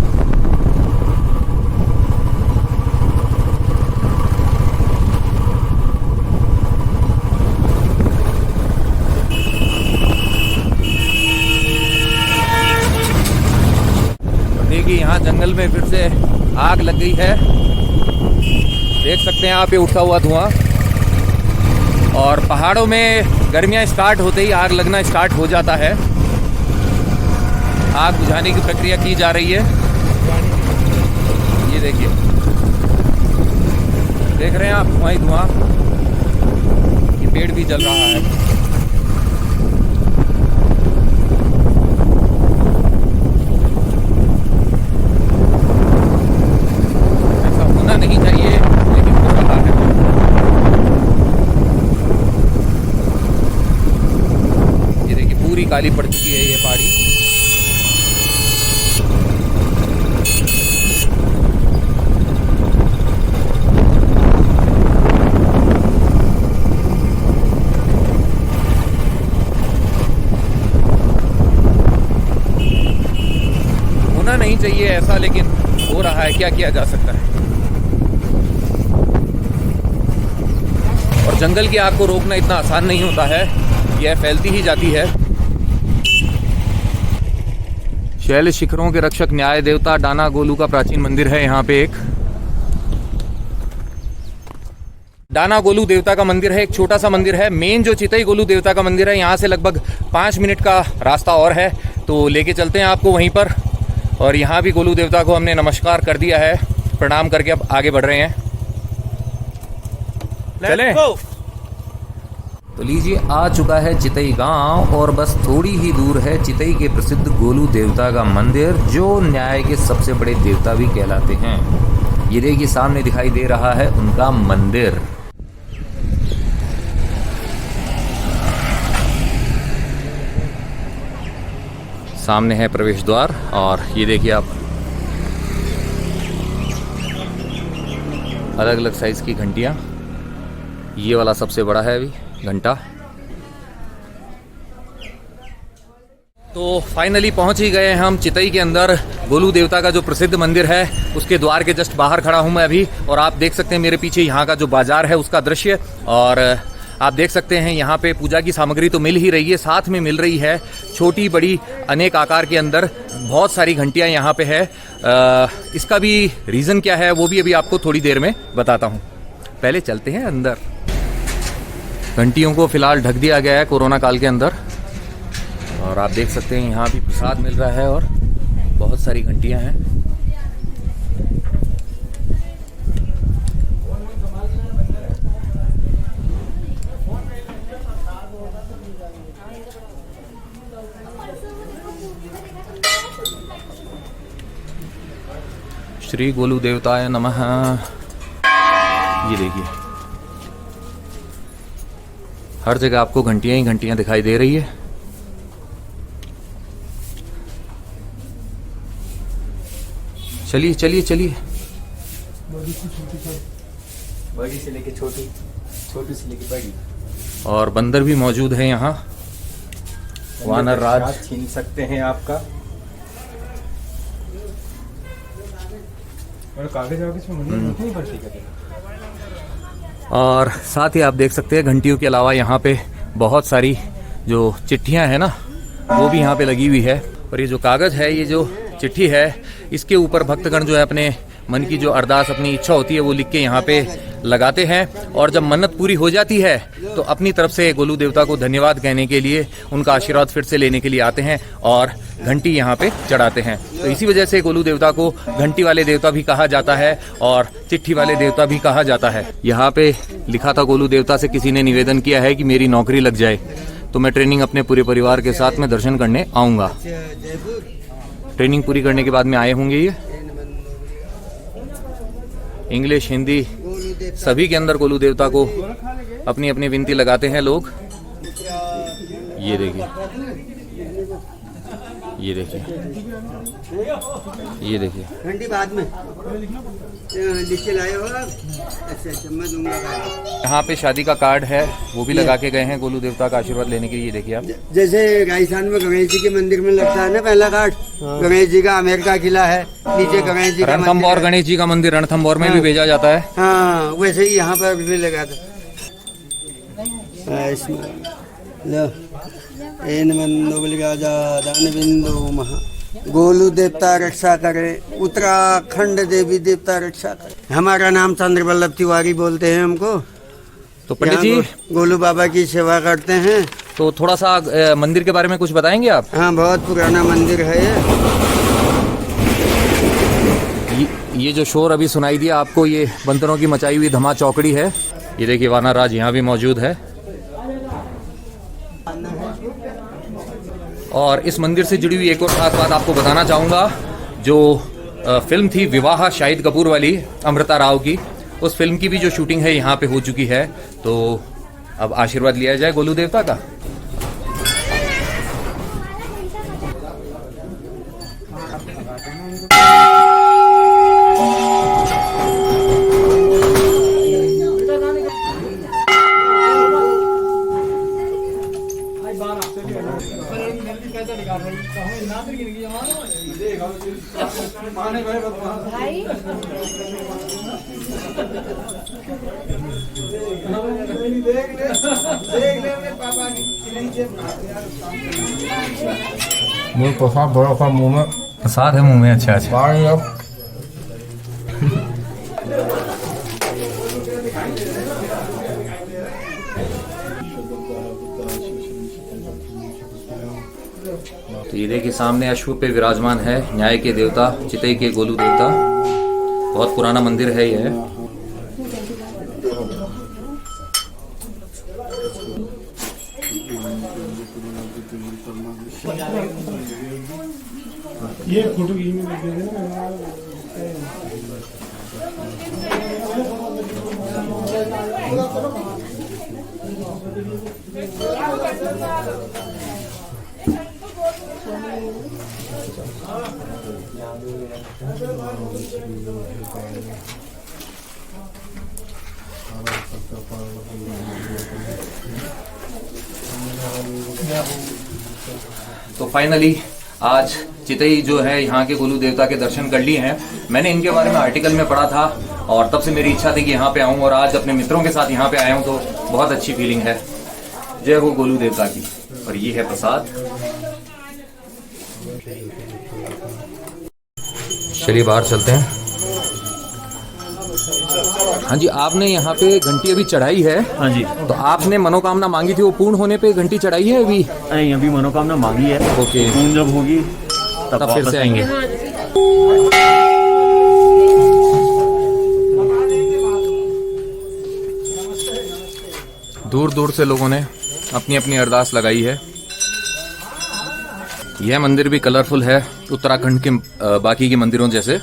देखिए यहाँ जंगल में फिर से आग लग गई है, देख सकते हैं आप ये उठा हुआ धुआं। और पहाड़ों में गर्मियाँ स्टार्ट होते ही आग लगना स्टार्ट हो जाता है। आग बुझाने की प्रक्रिया की जा रही है। ये देखिए, देख रहे हैं आप धुआं ही धुआं, ये पेड़ भी जल रहा है। ऐसा होना नहीं चाहिए, लेकिन हो रहा है। ये देखिए पूरी काली पड़ चुकी है ये पहाड़ी। ऐसा, लेकिन हो रहा है, क्या किया जा सकता है। और जंगल की आग को रोकना इतना आसान नहीं होता है, यह फैलती ही जाती है। शैल शिखरों के रक्षक न्याय देवता डाना गोलू का प्राचीन मंदिर है यहाँ पे। एक डाना गोलू देवता का मंदिर है, एक छोटा सा मंदिर है। मेन जो चितई गोलू देवता का मंदिर है, यहाँ से लगभग 5 मिनट का रास्ता और है, तो लेके चलते हैं आपको वहीं पर। और यहाँ भी गोलू देवता को हमने नमस्कार कर दिया है, प्रणाम करके अब आगे बढ़ रहे हैं। चले तो लीजिए, आ चुका है चितई गांव और बस थोड़ी ही दूर है चितई के प्रसिद्ध गोलू देवता का मंदिर, जो न्याय के सबसे बड़े देवता भी कहलाते हैं। ये देखिए सामने दिखाई दे रहा है उनका मंदिर। सामने है प्रवेश द्वार और ये देखिए आप, अलग अलग साइज की घंटियां। ये वाला सबसे बड़ा है अभी घंटा। तो फाइनली पहुंच ही गए हम चितई के अंदर। गोलू देवता का जो प्रसिद्ध मंदिर है उसके द्वार के जस्ट बाहर खड़ा हूं मैं अभी, और आप देख सकते हैं मेरे पीछे यहाँ का जो बाजार है उसका दृश्य। और आप देख सकते हैं यहाँ पे पूजा की सामग्री तो मिल ही रही है, साथ में मिल रही है छोटी बड़ी अनेक आकार के अंदर बहुत सारी घंटियाँ यहाँ पे है। इसका भी रीज़न क्या है वो भी अभी आपको थोड़ी देर में बताता हूँ। पहले चलते हैं अंदर। घंटियों को फिलहाल ढक दिया गया है कोरोना काल के अंदर, और आप देख सकते हैं यहाँ भी प्रसाद मिल रहा है और बहुत सारी घंटियाँ हैं। श्री गोलू देवताय नमः। ये देखिए हर जगह आपको घंटियां ही घंटियां दिखाई दे रही है। चलिए चलिए चलिए। बड़ी से लेके छोटी, छोटी से लेके बड़ी। और बंदर भी मौजूद है यहाँ, वानर राज छीन सकते हैं आपका। और कागज वागज में नहीं भर्ती करते। और साथ ही आप देख सकते हैं घंटियों के अलावा यहाँ पे बहुत सारी जो चिट्ठियाँ हैं ना वो भी यहाँ पे लगी हुई है। और ये जो कागज़ है, ये जो चिट्ठी है, इसके ऊपर भक्तगण जो है अपने मन की जो अरदास, अपनी इच्छा होती है वो लिख के यहाँ पे लगाते हैं। और जब मन्नत पूरी हो जाती है तो अपनी तरफ से गोलू देवता को धन्यवाद कहने के लिए, उनका आशीर्वाद फिर से लेने के लिए आते हैं और घंटी यहाँ पे चढ़ाते हैं। तो इसी वजह से गोलू देवता को घंटी वाले देवता भी कहा जाता है और चिट्ठी वाले देवता भी कहा जाता है। यहाँ पे लिखा था गोलू देवता से किसी ने निवेदन किया है कि मेरी नौकरी लग जाए तो मैं ट्रेनिंग अपने पूरे परिवार के साथ में दर्शन करने आऊँगा। ट्रेनिंग पूरी करने के बाद में आए होंगे। ये इंग्लिश, हिंदी सभी के अंदर गोलू देवता को अपनी अपनी विनती लगाते हैं लोग। ये देखिए, ये देखिए, ये देखिए। घंटी बाद में लिख के लाए हो। अच्छा, मैं दूंगा। यहाँ पे शादी का कार्ड है वो भी लगा के गए हैं गोलू देवता का आशीर्वाद लेने के लिए। देखिए आप, जैसे राजस्थान में गणेश जी के मंदिर में लगता है ना पहला कार्ड, गणेश जी का अमेरिका किला है, नीचे गणेश जी का रणथंबोर गणेश जी का मंदिर रणथंबोर में भी भेजा जाता है। हाँ, वैसे ही यहाँ पर भी लगा था। गोलू देवता रक्षा करे, उत्तराखंड देवी देवता रक्षा करे। हमारा नाम चंद्र वल्लभ तिवारी बोलते हैं हमको। तो पंडित जी गोलू बाबा की सेवा करते हैं। तो थोड़ा सा मंदिर के बारे में कुछ बताएंगे आप? हाँ, बहुत पुराना मंदिर है ये जो शोर अभी सुनाई दिया आपको, ये बंदरों की मचाई हुई धमा चौकड़ी है। ये देखिए वानर राज यहाँ भी मौजूद है। और इस मंदिर से जुड़ी हुई एक और खास बात आपको बताना चाहूँगा। जो फिल्म थी विवाह शाहिद कपूर वाली, अमृता राव की, उस फिल्म की भी जो शूटिंग है यहाँ पे हो चुकी है। तो अब आशीर्वाद लिया जाए गोलू देवता का। मुझे प्रसाद बड़ा सा मुंह में प्रसाद है मुंह में। अच्छा अच्छा। पानी अब तो ये देखिए सामने अश्व पे विराजमान है न्याय के देवता चितई के गोलू देवता। बहुत पुराना मंदिर है यह। ये फोटो तो फाइनली आज चितई जो है यहाँ के गोलू देवता के दर्शन कर लिए हैं। मैंने इनके बारे में आर्टिकल में पढ़ा था और तब से मेरी इच्छा थी कि यहाँ पे आऊँ और आज अपने मित्रों के साथ यहाँ पे आया हूँ तो बहुत अच्छी फीलिंग है। जय हो गोलू देवता की। और ये है प्रसाद। चलिए बाहर चलते हैं। हाँ जी, आपने यहाँ पे घंटी अभी चढ़ाई है। हाँ जी। तो आपने मनोकामना मांगी थी, वो पूर्ण होने पे घंटी चढ़ाई है अभी? नहीं, अभी मनोकामना मांगी है। ओके। पूर्ण जब होगी तब फिर से आएंगे। दूर दूर से लोगों ने अपनी अपनी अरदास लगाई है। यह मंदिर भी कलरफुल है उत्तराखंड के बाकी के मंदिरों जैसे।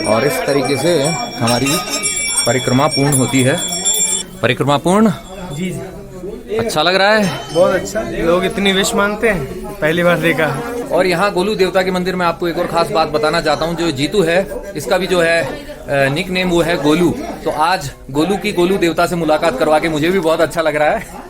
और इस तरीके से हमारी परिक्रमा पूर्ण होती है। परिक्रमा पूर्ण। जी। अच्छा लग रहा है? बहुत अच्छा। लोग इतनी विश मांगते हैं, पहली बार देखा। और यहाँ गोलू देवता के मंदिर में आपको एक और खास बात बताना चाहता हूँ। जो जीतू है, इसका भी जो है निक नेम वो है गोलू। तो आज गोलू की गोलू देवता से मुलाकात करवा के मुझे भी बहुत अच्छा लग रहा है।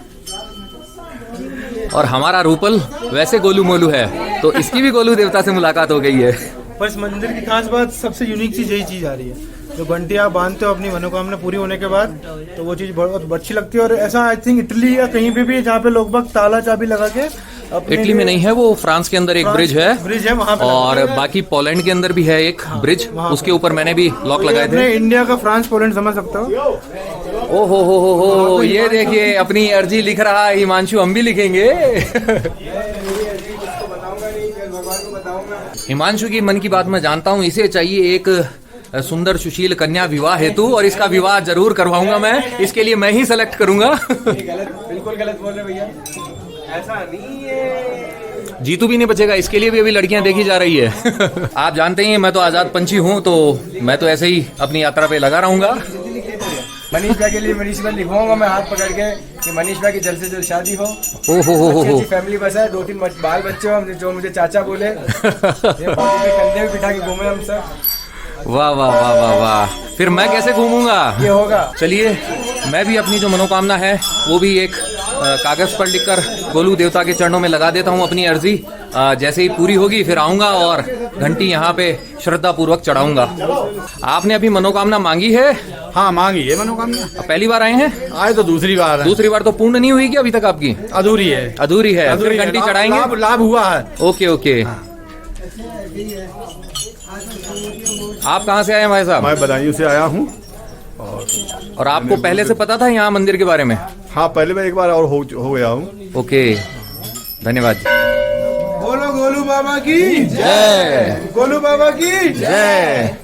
और हमारा रूपल वैसे गोलू मोलू है, तो इसकी भी गोलू देवता से मुलाकात हो गई है। पर इस मंदिर की खास बात, सबसे यूनिक चीज यही चीज आ रही है, जो घंटी आप बांधते हो अपनी मनोकामना पूरी होने के बाद, तो वो चीज बहुत अच्छी लगती है। और ऐसा आई थिंक इटली या कहीं पे भी जहाँ पे लोग बाग ताला चाबी लगा के, इटली में नहीं है वो, फ्रांस के अंदर एक ब्रिज है वहाँ पे। और बाकी पोलैंड के अंदर भी है एक ब्रिज, उसके ऊपर मैंने भी लॉक लगाए थे। इंडिया का फ्रांस पोलैंड समझ सकते हो। ओ हो, ये देखिए अपनी अर्जी लिख रहा है हिमांशु, हम भी लिखेंगे। हिमांशु की मन की बात मैं जानता हूँ। इसे चाहिए एक सुंदर सुशील कन्या विवाह हेतु, और इसका विवाह जरूर करवाऊंगा मैं। इसके लिए मैं ही सेलेक्ट करूंगा। बिल्कुल गलत बोल रहे भैया, ऐसा नहीं है। जीतू भी नहीं बचेगा, इसके लिए भी अभी लड़कियां देखी जा रही है। आप जानते ही हैं मैं तो आजाद पंछी हूँ, तो मैं तो ऐसे ही अपनी यात्रा पे लगा रहूंगा। मनीष भाई के लिए मनीष भाई लिखवाऊंगा मैं हाथ पकड़ के कि मनीष भाई की जल्द से जल्द शादी हो। हो फैमिली बस है, 2-3 बाल बच्चे हो जो मुझे चाचा बोले। कंधे में बिठा के घूमे हम सब। वाह वाह वाह वाह वाह। फिर मैं कैसे घूमूंगा? ये होगा। चलिए मैं भी अपनी जो मनोकामना है वो भी एक कागज पर लिखकर गोलू देवता के चरणों में लगा देता हूँ अपनी अर्जी। जैसे ही पूरी होगी फिर आऊंगा और घंटी यहाँ पे श्रद्धा पूर्वक चढ़ाऊंगा। आपने अभी मनोकामना मांगी है? हाँ, मांगी है मनोकामना। पहली बार आए हैं? आए तो दूसरी बार है। दूसरी बार तो पूर्ण नहीं हुई क्या अभी तक आपकी? अधूरी है। अधूरी है, फिर घंटी चढ़ाएंगे। लाभ हुआ है। Okay okay. आप कहाँ से आए हैं भाई साहब? मैं बदायूं से आया हूँ। और आपको पहले से पता था यहाँ मंदिर के बारे में? हाँ, पहले मैं एक बार और हो गया हूँ। ओके, धन्यवाद। बोलो गोलू बाबा की जय। गोलू बाबा की जय।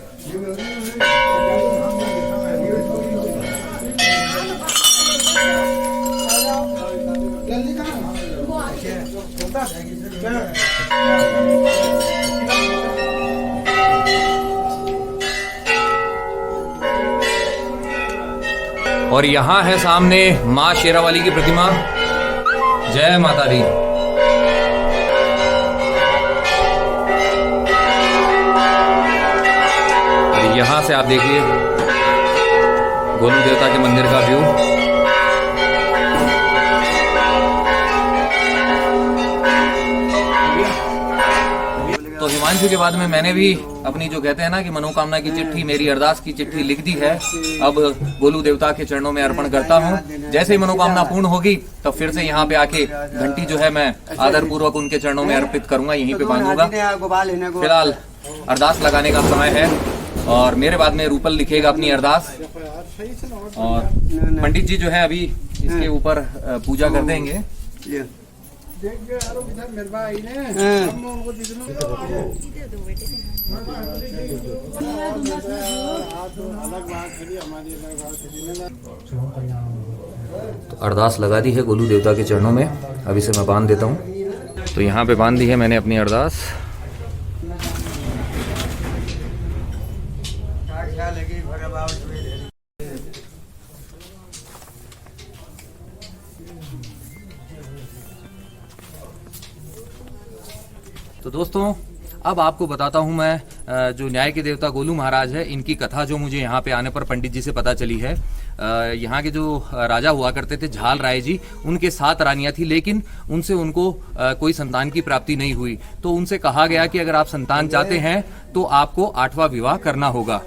और यहाँ है सामने माँ शेरावाली की प्रतिमा। जय माता दी। और यहाँ से आप देखिए गोलू देवता के मंदिर का व्यू। तो हिमांशु के बाद में मैंने भी अपनी जो कहते हैं ना कि मनोकामना की चिट्ठी, मेरी अरदास की चिट्ठी लिख दी है। अब गोलू देवता के चरणों में अर्पण करता हूँ। जैसे ही मनोकामना पूर्ण होगी तब फिर से यहाँ पे आके घंटी जो है मैं आदर पूर्वक उनके चरणों में अर्पित करूंगा, यहीं पे बांधूंगा। फिलहाल अरदास लगाने का समय है और मेरे बाद में रूपल लिखेगा अपनी अरदास और पंडित जी जो है अभी इसके ऊपर पूजा कर देंगे। तो अरदास लगा दी है गोलू देवता के चरणों में, अब इसे मैं बांध देता हूँ। तो यहाँ पे बांध दी है मैंने अपनी अरदास। तो दोस्तों अब आपको बताता हूं मैं जो न्याय के देवता गोलू महाराज है, इनकी कथा जो मुझे यहाँ पे आने पर पंडित जी से पता चली है। यहाँ के जो राजा हुआ करते थे झाल राय जी, उनके 7 रानियां थी, लेकिन उनसे उनको कोई संतान की प्राप्ति नहीं हुई। तो उनसे कहा गया कि अगर आप संतान चाहते हैं तो आपको 8वां विवाह करना होगा।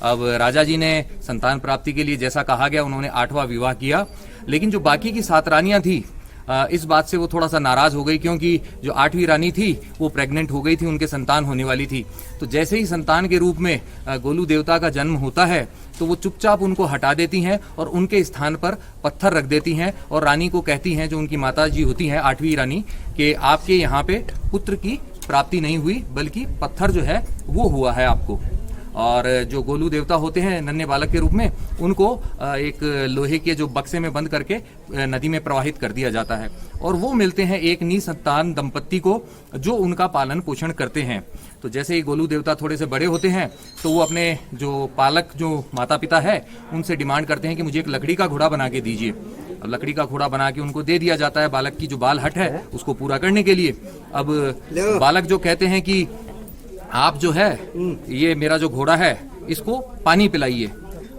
अब राजा जी ने संतान प्राप्ति के लिए जैसा कहा गया उन्होंने 8वां विवाह किया, लेकिन जो बाकी की 7 रानियां थी इस बात से वो थोड़ा सा नाराज हो गई, क्योंकि जो 8वीं रानी थी वो प्रेग्नेंट हो गई थी, उनके संतान होने वाली थी। तो जैसे ही संतान के रूप में गोलू देवता का जन्म होता है तो वो चुपचाप उनको हटा देती हैं और उनके स्थान पर पत्थर रख देती हैं और रानी को कहती हैं, जो उनकी माता जी होती हैं 8वीं रानी, कि आपके यहाँ पे पुत्र की प्राप्ति नहीं हुई बल्कि पत्थर जो है वो हुआ है आपको। और जो गोलू देवता होते हैं नन्हे बालक के रूप में, उनको एक लोहे के जो बक्से में बंद करके नदी में प्रवाहित कर दिया जाता है और वो मिलते हैं एक निसंतान दंपत्ति को जो उनका पालन पोषण करते हैं। तो जैसे ही गोलू देवता थोड़े से बड़े होते हैं तो वो अपने जो पालक जो माता पिता है उनसे डिमांड करते हैं कि मुझे एक लकड़ी का घोड़ा बना के दीजिए। अब लकड़ी का घोड़ा बना के उनको दे दिया जाता है बालक की जो बाल हट है उसको पूरा करने के लिए। अब बालक जो कहते हैं कि आप जो है ये मेरा जो घोड़ा है इसको पानी पिलाइए।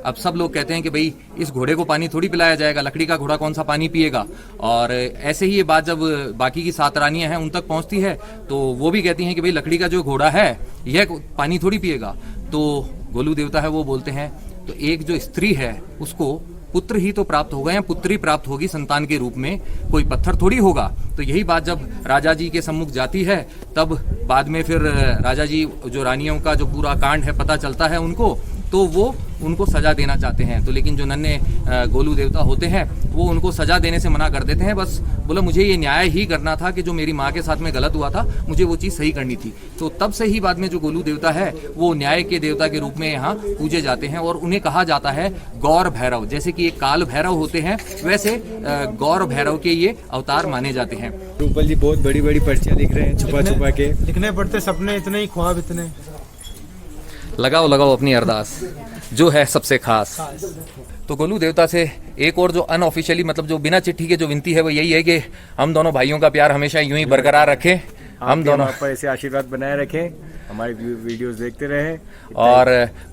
अब सब लोग कहते हैं कि भाई इस घोड़े को पानी थोड़ी पिलाया जाएगा, लकड़ी का घोड़ा कौन सा पानी पिएगा। और ऐसे ही ये बात जब बाकी की 7 रानियां हैं उन तक पहुंचती है तो वो भी कहती हैं कि भाई लकड़ी का जो घोड़ा है यह पानी थोड़ी पिएगा। तो गोलू देवता है वो बोलते हैं तो एक जो स्त्री है उसको पुत्र ही तो प्राप्त होगा या पुत्री प्राप्त होगी संतान के रूप में, कोई पत्थर थोड़ी होगा। तो यही बात जब राजा जी के सम्मुख जाती है तब बाद में फिर राजा जी जो रानियों का जो पूरा कांड है पता चलता है उनको, तो वो उनको सजा देना चाहते हैं। तो लेकिन जो नन्हे गोलू देवता होते हैं वो उनको सजा देने से मना कर देते हैं। बस बोला मुझे ये न्याय ही करना था कि जो मेरी माँ के साथ में गलत हुआ था मुझे वो चीज़ सही करनी थी। तो तब से ही बाद में जो गोलू देवता है वो न्याय के देवता के रूप में यहाँ पूजे जाते हैं और उन्हें कहा जाता है गौर भैरव। जैसे कि एक काल भैरव होते हैं वैसे गौर भैरव के ये अवतार माने जाते हैं। रूपल जी बहुत बड़ी बड़ी पर्चियाँ लिख रहे हैं छुपा छुपा के, लिखने पड़ते सपने इतने ही, ख्वाब इतने। लगाओ अपनी अरदास जो है सबसे खास। तो गोलू देवता से एक और जो अनऑफिशियली मतलब जो बिना चिट्ठी के जो विनती है वो यही है कि हम दोनों भाइयों का प्यार हमेशा यूं ही बरकरार रखें, हम दोनों पर ऐसे आशीर्वाद बनाए रखें, हमारी वीडियोस देखते रहें और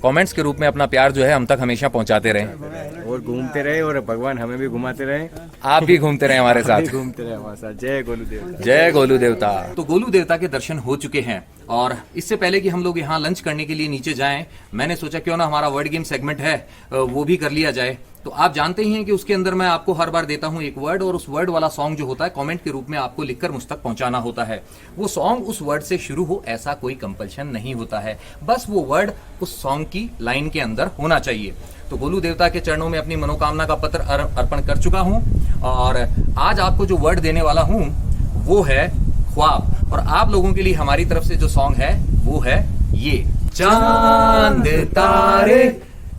कमेंट्स के रूप में अपना प्यार जो है हम तक हमेशा पहुंचाते रहें और घूमते रहे और भगवान हमें भी घुमाते रहे, आप भी घूमते रहे हमारे साथ, घूमते रहे हमारे साथ। जय गोलू देवता, जय गोलू देवता। तो गोलू देवता के दर्शन हो चुके हैं और इससे पहले कि हम लोग यहाँ लंच करने के लिए नीचे जाएं, मैंने सोचा क्यों ना हमारा वर्ड गेम सेगमेंट है वो भी कर लिया जाए। तो आप जानते ही हैं कि उसके अंदर मैं आपको हर बार देता हूं एक वर्ड और उस वर्ड वाला सॉन्ग जो होता है कमेंट के रूप में आपको लिखकर मुझ तक पहुंचाना होता है। वो सॉन्ग उस वर्ड से शुरू हो ऐसा कोई कंपल्शन नहीं होता है, बस वो वर्ड उस सॉन्ग की लाइन के अंदर होना चाहिए। तो गोलू देवता के चरणों में अपनी मनोकामना का पत्र अर्पण कर चुका हूं और आज आपको जो वर्ड देने वाला हूं वो है ख्वाब। और आप लोगों के लिए हमारी तरफ से जो सॉन्ग है वो है ये। चांद तारे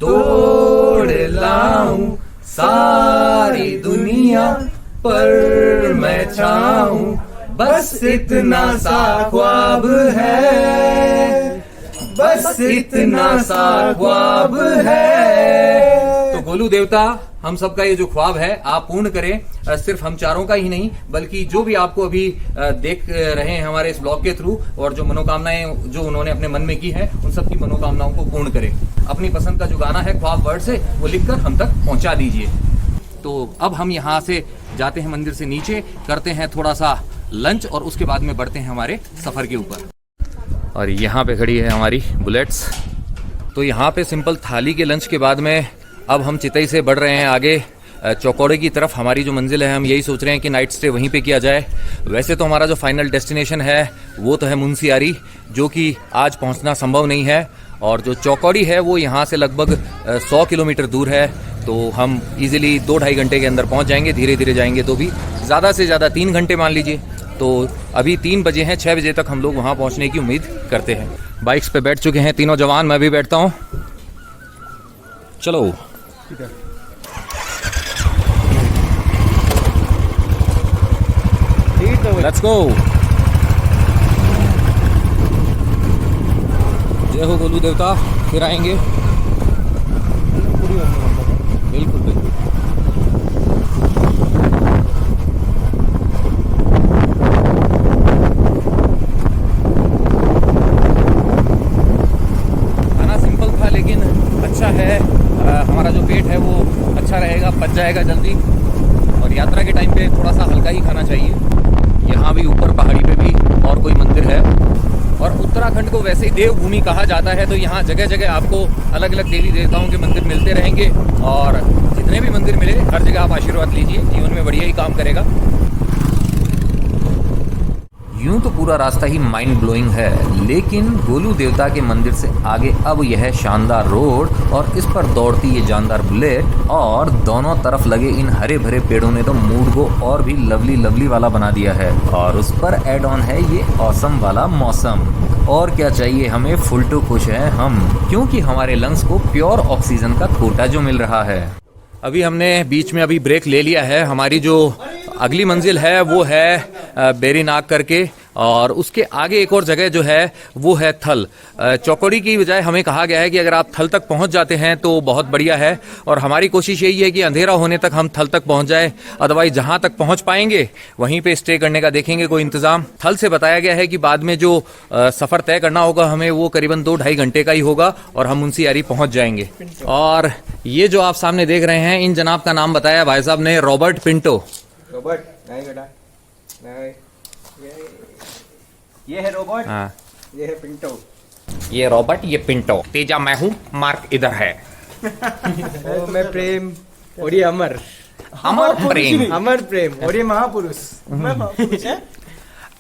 तोड़ लाऊं सारी दुनिया पर मैं चाहूं, बस इतना सा ख्वाब है, बस इतना सा ख्वाब है। तो गोलू देवता, हम सबका ये जो ख्वाब है आप पूर्ण करें। सिर्फ हम चारों का ही नहीं बल्कि जो भी आपको अभी देख रहे हैं हमारे इस ब्लॉग के थ्रू, और जो मनोकामनाएं जो उन्होंने अपने मन में की है उन सब की मनोकामनाओं को पूर्ण करें। अपनी पसंद का जो गाना है ख्वाब वर्ड से, वो लिखकर हम तक पहुंचा दीजिए। तो अब हम यहाँ से जाते हैं मंदिर से नीचे, करते हैं थोड़ा सा लंच और उसके बाद में बढ़ते हैं हमारे सफर के ऊपर। और यहाँ पे खड़ी है हमारी बुलेट्स। तो यहाँ पे सिंपल थाली के लंच के बाद में अब हम चितई से बढ़ रहे हैं आगे चौकोड़े की तरफ। हमारी जो मंजिल है हम यही सोच रहे हैं कि नाइट स्टे वहीं पे किया जाए। वैसे तो हमारा जो फाइनल डेस्टिनेशन है वो तो है मुंशियारी, जो कि आज पहुंचना संभव नहीं है, और जो चौकोड़ी है वो यहाँ से लगभग 100 किलोमीटर दूर है। तो हम इजीली 2-2.5 घंटे के अंदर पहुँच जाएंगे, धीरे धीरे जाएंगे तो भी ज़्यादा से ज़्यादा 3 घंटे मान लीजिए। तो अभी 3 बजे हैं, 6 बजे तक हम लोग वहाँ पहुँचने की उम्मीद करते हैं। बाइक्स पे बैठ चुके हैं तीनों जवान, मैं भी बैठता हूँ। चलो लेट्स गो। जय हो गोलू देवता, फिर आएंगे। बिल्कुल बिल्कुल। खाना सिंपल था लेकिन अच्छा है। हमारा जो पेट है वो अच्छा रहेगा, पच जाएगा जल्दी। और यात्रा के टाइम पे थोड़ा सा हल्का ही खाना चाहिए। यहाँ भी ऊपर पहाड़ी पे भी और कोई मंदिर है, और उत्तराखंड को वैसे ही देवभूमि कहा जाता है। तो यहाँ जगह जगह आपको अलग अलग देवी देवताओं के मंदिर मिलते रहेंगे, और जितने भी मंदिर मिले हर जगह आप आशीर्वाद लीजिए, जीवन में बढ़िया ही काम करेगा। यूं तो पूरा रास्ता ही माइंड ब्लोइंग है, लेकिन गोलू देवता के मंदिर से आगे अब यह शानदार रोड और इस पर दौड़ती ये जानदार बुलेट और दोनों तरफ लगे इन हरे भरे पेड़ों ने तो मूड को और भी लवली लवली वाला बना दिया है। और उस पर एड ऑन है ये ऑसम वाला मौसम। और क्या चाहिए हमें, फुल टू खुश हैं हम, क्योंकि हमारे लंग्स को प्योर ऑक्सीजन का कोटा जो मिल रहा है। अभी हमने बीच में अभी ब्रेक ले लिया है। हमारी जो अगली मंजिल है वो है बेरीनाग करके, और उसके आगे एक और जगह जो है वो है थल। चौकोड़ी की बजाय हमें कहा गया है कि अगर आप थल तक पहुंच जाते हैं तो बहुत बढ़िया है, और हमारी कोशिश यही है कि अंधेरा होने तक हम थल तक पहुंच जाए। अदरवाइज जहां तक पहुंच पाएंगे वहीं पे स्टे करने का देखेंगे कोई इंतजाम। थल से बताया गया है कि बाद में जो सफर तय करना होगा हमें वो करीबन 2-2.5 घंटे का ही होगा, और हम मुंशियारी पहुंच जाएंगे। और ये जो आप सामने देख रहे हैं, इन जनाब का नाम बताया भाई साहब ने, रॉबर्ट पिंटो। रॉबर्ट नहीं बेटा, नहीं ये है रॉबर्ट। हाँ, ये है पिंटो। ये रॉबर्ट, ये पिंटो। तेजा मैं हूँ, मार्क इधर है। और मैं प्रेम, और ये अमर। अमर प्रेम, अमर प्रेम, और ये महापुरुष।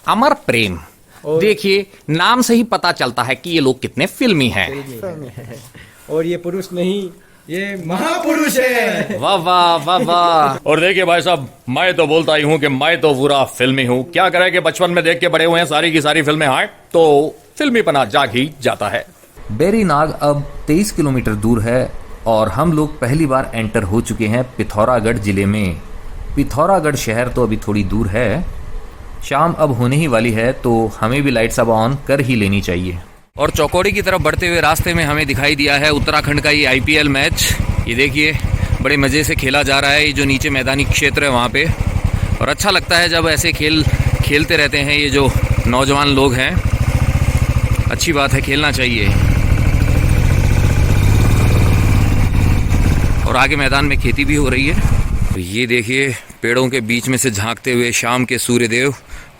अमर प्रेम। देखिए नाम से ही पता चलता है कि ये लोग कितने फिल्मी हैं। और ये पुरुष नहीं, ये महापुरुष है। वाह वाह वाह वाह। और देखिए भाई साहब, मैं तो बोलता ही हूँ कि मैं तो पूरा फिल्मी हूँ। क्या करें कि बचपन में देख के बड़े हुए हैं सारी की सारी फिल्में, हाँ तो फिल्मीपना जाग ही जाता है। बेरीनाग अब 23 किलोमीटर दूर है, और हम लोग पहली बार एंटर हो चुके हैं पिथौरागढ़ जिले में। पिथौरागढ़ शहर तो अभी थोड़ी दूर है, शाम अब होने ही वाली है, तो हमें भी लाइट्स अब ऑन कर ही लेनी चाहिए। और चौकोड़ी की तरफ बढ़ते हुए रास्ते में हमें दिखाई दिया है उत्तराखंड का ये IPL मैच। ये देखिए बड़े मज़े से खेला जा रहा है, ये जो नीचे मैदानी क्षेत्र है वहाँ पे। और अच्छा लगता है जब ऐसे खेलते रहते हैं ये जो नौजवान लोग हैं। अच्छी बात है, खेलना चाहिए। और आगे मैदान में खेती भी हो रही है। तो ये देखिए पेड़ों के बीच में से झांकते हुए शाम के सूर्यदेव।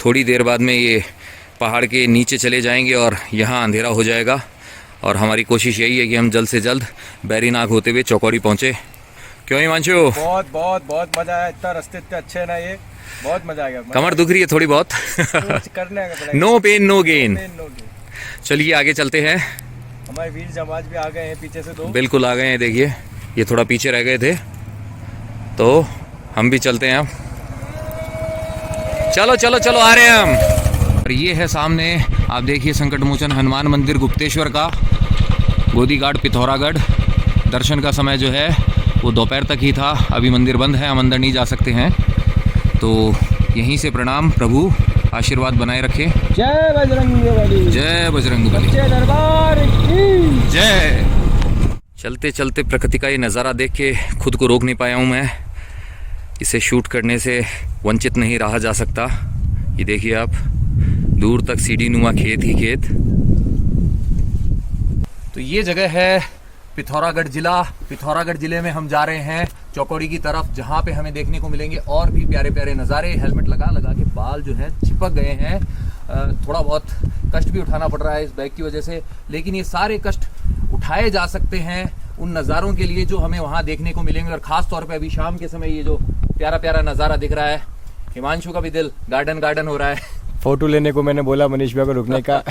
थोड़ी देर बाद में ये पहाड़ के नीचे चले जाएंगे और यहाँ अंधेरा हो जाएगा। और हमारी कोशिश यही है कि हम जल्द से जल्द बैरीनाग होते हुए चौकोड़ी पहुँचे। क्यों हिमांशु? बहुत बहुत बहुत मजा आया। इतना रास्ते इतने अच्छे है ना, ये बहुत मजा आ गया। कमर दुख रही है थोड़ी बहुत। करने का नो पेन नो गेन। चलिए आगे चलते हैं। हमारे वीर जमाज भी आ गए हैं पीछे से। दो बिल्कुल आ गए हैं, देखिए ये थोड़ा पीछे रह गए थे, तो हम भी चलते हैं अब। चलो चलो चलो, आ रहे हैं हम। और ये है सामने आप देखिए संकट मोचन हनुमान मंदिर गुप्तेश्वर का, गोदी घाट पिथौरागढ़। दर्शन का समय जो है वो दोपहर तक ही था, अभी मंदिर बंद है, हम अंदर नहीं जा सकते हैं। तो यहीं से प्रणाम, प्रभु आशीर्वाद बनाए रखे। जय बजरंगबली। जय बजरंगबली। जय दरबार की जय। चलते चलते प्रकृति का ये नज़ारा देख के खुद को रोक नहीं पाया हूँ मैं। इसे शूट करने से वंचित नहीं रहा जा सकता। ये देखिए आप, दूर तक सीढ़ी नुमा खेत ही खेत। तो ये जगह है पिथौरागढ़ जिला। पिथौरागढ़ जिले में हम जा रहे हैं चौकोड़ी की तरफ, जहाँ पे हमें देखने को मिलेंगे और भी प्यारे प्यारे नज़ारे। हेलमेट लगा लगा के बाल जो है चिपक गए हैं, थोड़ा बहुत कष्ट भी उठाना पड़ रहा है इस बैग की वजह से, लेकिन ये सारे कष्ट उठाए जा सकते हैं उन नज़ारों के लिए जो हमें वहाँ देखने को मिलेंगे। और ख़ास तौर पे अभी शाम के समय ये जो प्यारा प्यारा नज़ारा दिख रहा है, हिमांशु का भी दिल गार्डन गार्डन हो रहा है। फोटो लेने को मैंने बोला मनीष भैया को रुकने का।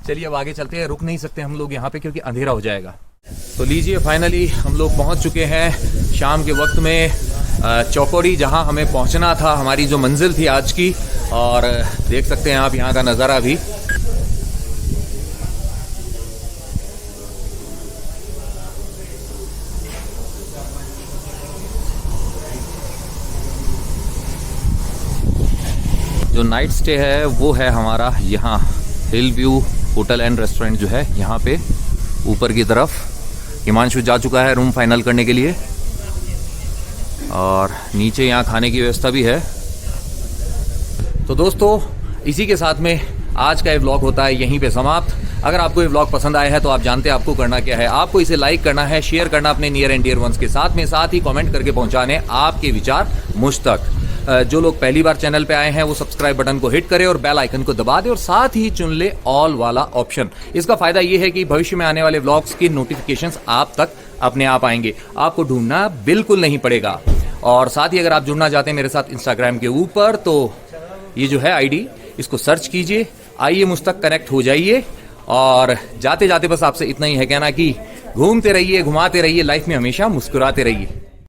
चलिए अब आगे चलते हैं। रुक नहीं सकते हम लोग यहाँ पे क्योंकि अंधेरा हो जाएगा। तो लीजिए फाइनली हम लोग पहुँच चुके हैं शाम के वक्त में चौकोड़ी, जहाँ हमें पहुँचना था, हमारी जो मंजिल थी आज की। और देख सकते हैं आप यहाँ का नज़ारा भी। जो नाइट स्टे है वो है हमारा यहाँ हिल व्यू होटल एंड रेस्टोरेंट जो है यहाँ पे ऊपर की तरफ। हिमांशु जा चुका है रूम फाइनल करने के लिए और नीचे यहाँ खाने की व्यवस्था भी है। तो दोस्तों इसी के साथ में आज का ये व्लॉग होता है यहीं पे समाप्त। अगर आपको ये व्लॉग पसंद आया है तो आप जानते हैं आपको करना क्या है। आपको इसे लाइक करना है, शेयर करना अपने नियर एंड डियर वंस के साथ में, साथ ही कमेंट करके पहुंचाने आपके विचार मुझ तक। जो लोग पहली बार चैनल पे आए हैं वो सब्सक्राइब बटन को हिट करें और बेल आइकन को दबा दें और साथ ही चुन ले ऑल वाला ऑप्शन। इसका फायदा ये है कि भविष्य में आने वाले व्लॉग्स की नोटिफिकेशंस आप तक अपने आप आएंगे, आपको ढूंढना बिल्कुल नहीं पड़ेगा। और साथ ही अगर आप जुड़ना चाहते हैं मेरे साथ इंस्टाग्राम के ऊपर, तो ये जो है आईडी, इसको सर्च कीजिए, आइए मुझ तक कनेक्ट हो जाइए। और जाते जाते बस आपसे इतना ही है कहना कि घूमते रहिए, घुमाते रहिए, लाइफ में हमेशा मुस्कुराते रहिए।